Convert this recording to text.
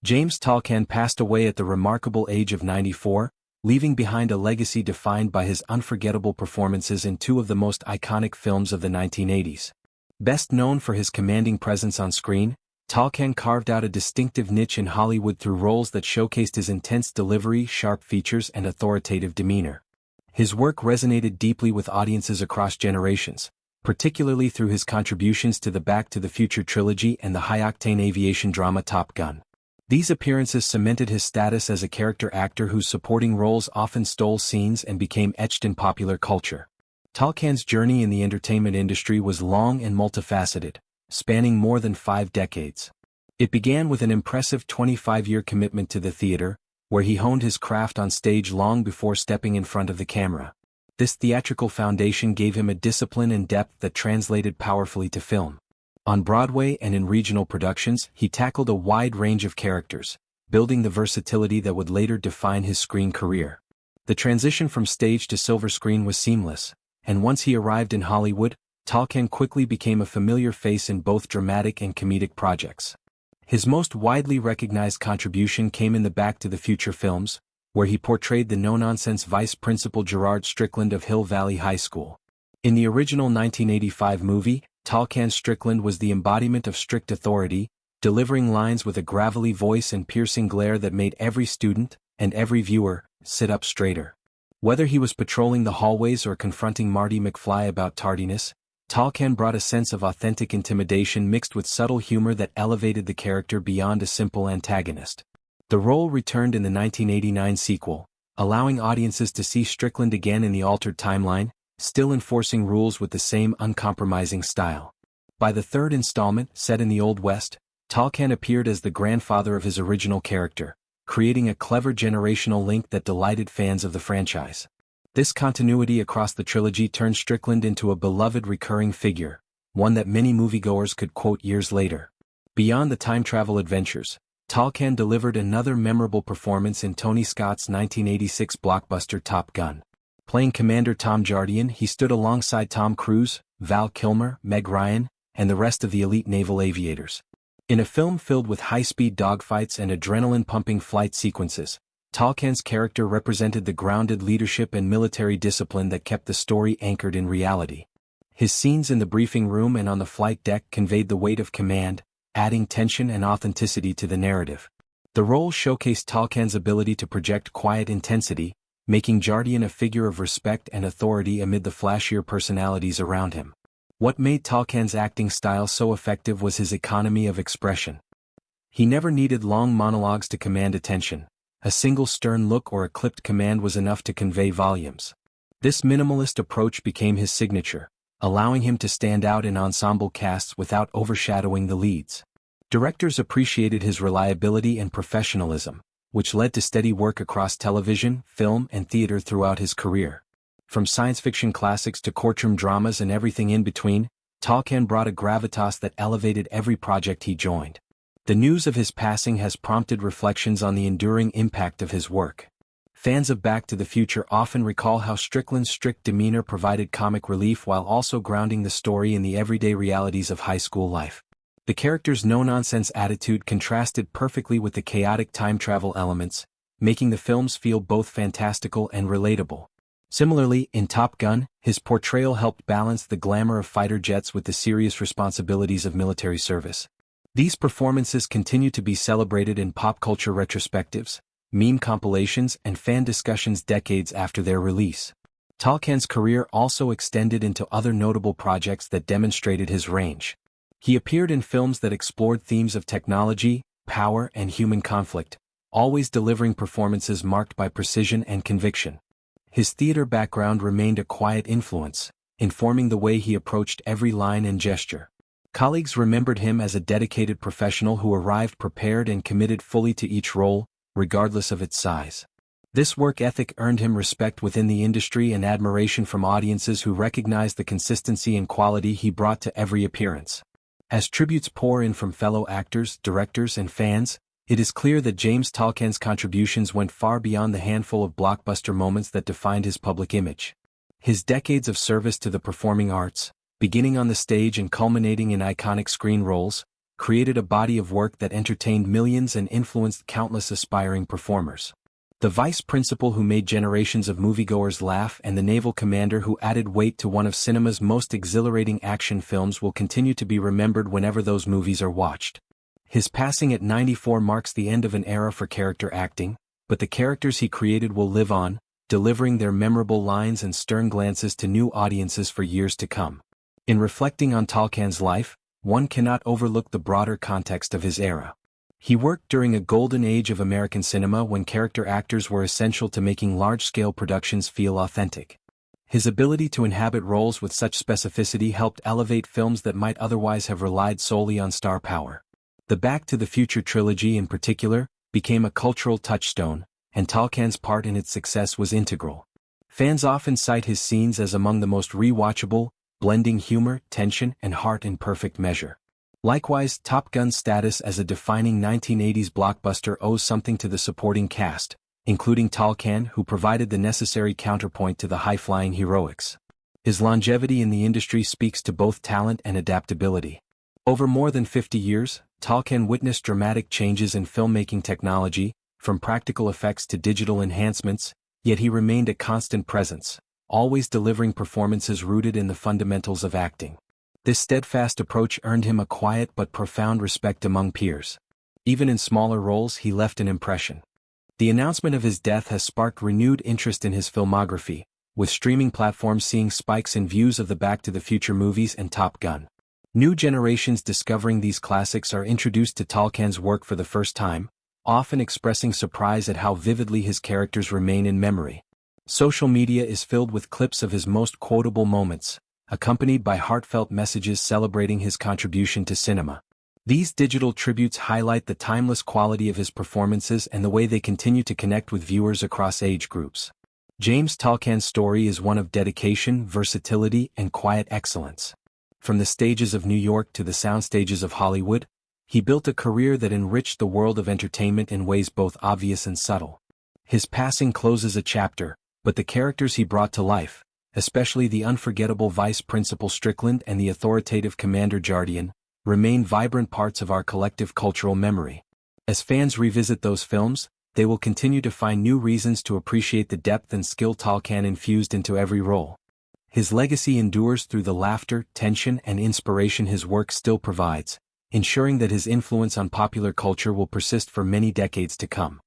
James Tolkan passed away at the remarkable age of 94, leaving behind a legacy defined by his unforgettable performances in two of the most iconic films of the 1980s. Best known for his commanding presence on screen, Tolkan carved out a distinctive niche in Hollywood through roles that showcased his intense delivery, sharp features, and authoritative demeanor. His work resonated deeply with audiences across generations, particularly through his contributions to the Back to the Future trilogy and the high-octane aviation drama Top Gun. These appearances cemented his status as a character actor whose supporting roles often stole scenes and became etched in popular culture. Tolkan's journey in the entertainment industry was long and multifaceted, spanning more than 5 decades. It began with an impressive 25-year commitment to the theater, where he honed his craft on stage long before stepping in front of the camera. This theatrical foundation gave him a discipline and depth that translated powerfully to film. On Broadway and in regional productions, he tackled a wide range of characters, building the versatility that would later define his screen career. The transition from stage to silver screen was seamless, and once he arrived in Hollywood, Tolkan quickly became a familiar face in both dramatic and comedic projects. His most widely recognized contribution came in the Back to the Future films, where he portrayed the no-nonsense Vice Principal Gerard Strickland of Hill Valley High School. In the original 1985 movie, Tolkan Strickland was the embodiment of strict authority, delivering lines with a gravelly voice and piercing glare that made every student, and every viewer, sit up straighter. Whether he was patrolling the hallways or confronting Marty McFly about tardiness, Tolkan brought a sense of authentic intimidation mixed with subtle humor that elevated the character beyond a simple antagonist. The role returned in the 1989 sequel, allowing audiences to see Strickland again in the altered timeline, still enforcing rules with the same uncompromising style. By the third installment, set in the Old West, Tolkan appeared as the grandfather of his original character, creating a clever generational link that delighted fans of the franchise. This continuity across the trilogy turned Strickland into a beloved recurring figure, one that many moviegoers could quote years later. Beyond the time travel adventures, Tolkan delivered another memorable performance in Tony Scott's 1986 blockbuster Top Gun. Playing Commander Tom Jardian, he stood alongside Tom Cruise, Val Kilmer, Meg Ryan, and the rest of the elite naval aviators. In a film filled with high-speed dogfights and adrenaline-pumping flight sequences, Tolkan's character represented the grounded leadership and military discipline that kept the story anchored in reality. His scenes in the briefing room and on the flight deck conveyed the weight of command, adding tension and authenticity to the narrative. The role showcased Tolkan's ability to project quiet intensity, making Jardian a figure of respect and authority amid the flashier personalities around him. What made Tolkan's acting style so effective was his economy of expression. He never needed long monologues to command attention. A single stern look or a clipped command was enough to convey volumes. This minimalist approach became his signature, allowing him to stand out in ensemble casts without overshadowing the leads. Directors appreciated his reliability and professionalism, which led to steady work across television, film, and theater throughout his career. From science fiction classics to courtroom dramas and everything in between, Tolkan brought a gravitas that elevated every project he joined. The news of his passing has prompted reflections on the enduring impact of his work. Fans of Back to the Future often recall how Strickland's strict demeanor provided comic relief while also grounding the story in the everyday realities of high school life. The character's no-nonsense attitude contrasted perfectly with the chaotic time travel elements, making the films feel both fantastical and relatable. Similarly, in Top Gun, his portrayal helped balance the glamour of fighter jets with the serious responsibilities of military service. These performances continue to be celebrated in pop culture retrospectives, meme compilations, and fan discussions decades after their release. Tolkan's career also extended into other notable projects that demonstrated his range. He appeared in films that explored themes of technology, power, and human conflict, always delivering performances marked by precision and conviction. His theater background remained a quiet influence, informing the way he approached every line and gesture. Colleagues remembered him as a dedicated professional who arrived prepared and committed fully to each role, regardless of its size. This work ethic earned him respect within the industry and admiration from audiences who recognized the consistency and quality he brought to every appearance. As tributes pour in from fellow actors, directors, and fans, it is clear that James Tolkan's contributions went far beyond the handful of blockbuster moments that defined his public image. His decades of service to the performing arts, beginning on the stage and culminating in iconic screen roles, created a body of work that entertained millions and influenced countless aspiring performers. The vice principal who made generations of moviegoers laugh and the naval commander who added weight to one of cinema's most exhilarating action films will continue to be remembered whenever those movies are watched. His passing at 94 marks the end of an era for character acting, but the characters he created will live on, delivering their memorable lines and stern glances to new audiences for years to come. In reflecting on Tolkan's life, one cannot overlook the broader context of his era. He worked during a golden age of American cinema when character actors were essential to making large-scale productions feel authentic. His ability to inhabit roles with such specificity helped elevate films that might otherwise have relied solely on star power. The Back to the Future trilogy in particular became a cultural touchstone, and Tolkan's part in its success was integral. Fans often cite his scenes as among the most rewatchable, blending humor, tension, and heart in perfect measure. Likewise, Top Gun's status as a defining 1980s blockbuster owes something to the supporting cast, including Tolkan, who provided the necessary counterpoint to the high-flying heroics. His longevity in the industry speaks to both talent and adaptability. Over more than 50 years, Tolkan witnessed dramatic changes in filmmaking technology, from practical effects to digital enhancements, yet he remained a constant presence, always delivering performances rooted in the fundamentals of acting. This steadfast approach earned him a quiet but profound respect among peers. Even in smaller roles he left an impression. The announcement of his death has sparked renewed interest in his filmography, with streaming platforms seeing spikes in views of the Back to the Future movies and Top Gun. New generations discovering these classics are introduced to Tolkan's work for the first time, often expressing surprise at how vividly his characters remain in memory. Social media is filled with clips of his most quotable moments, accompanied by heartfelt messages celebrating his contribution to cinema. These digital tributes highlight the timeless quality of his performances and the way they continue to connect with viewers across age groups. James Tolkan's story is one of dedication, versatility, and quiet excellence. From the stages of New York to the soundstages of Hollywood, he built a career that enriched the world of entertainment in ways both obvious and subtle. His passing closes a chapter, but the characters he brought to life, especially the unforgettable Vice Principal Strickland and the authoritative Commander Jardian, remain vibrant parts of our collective cultural memory. As fans revisit those films, they will continue to find new reasons to appreciate the depth and skill Tolkan infused into every role. His legacy endures through the laughter, tension, and inspiration his work still provides, ensuring that his influence on popular culture will persist for many decades to come.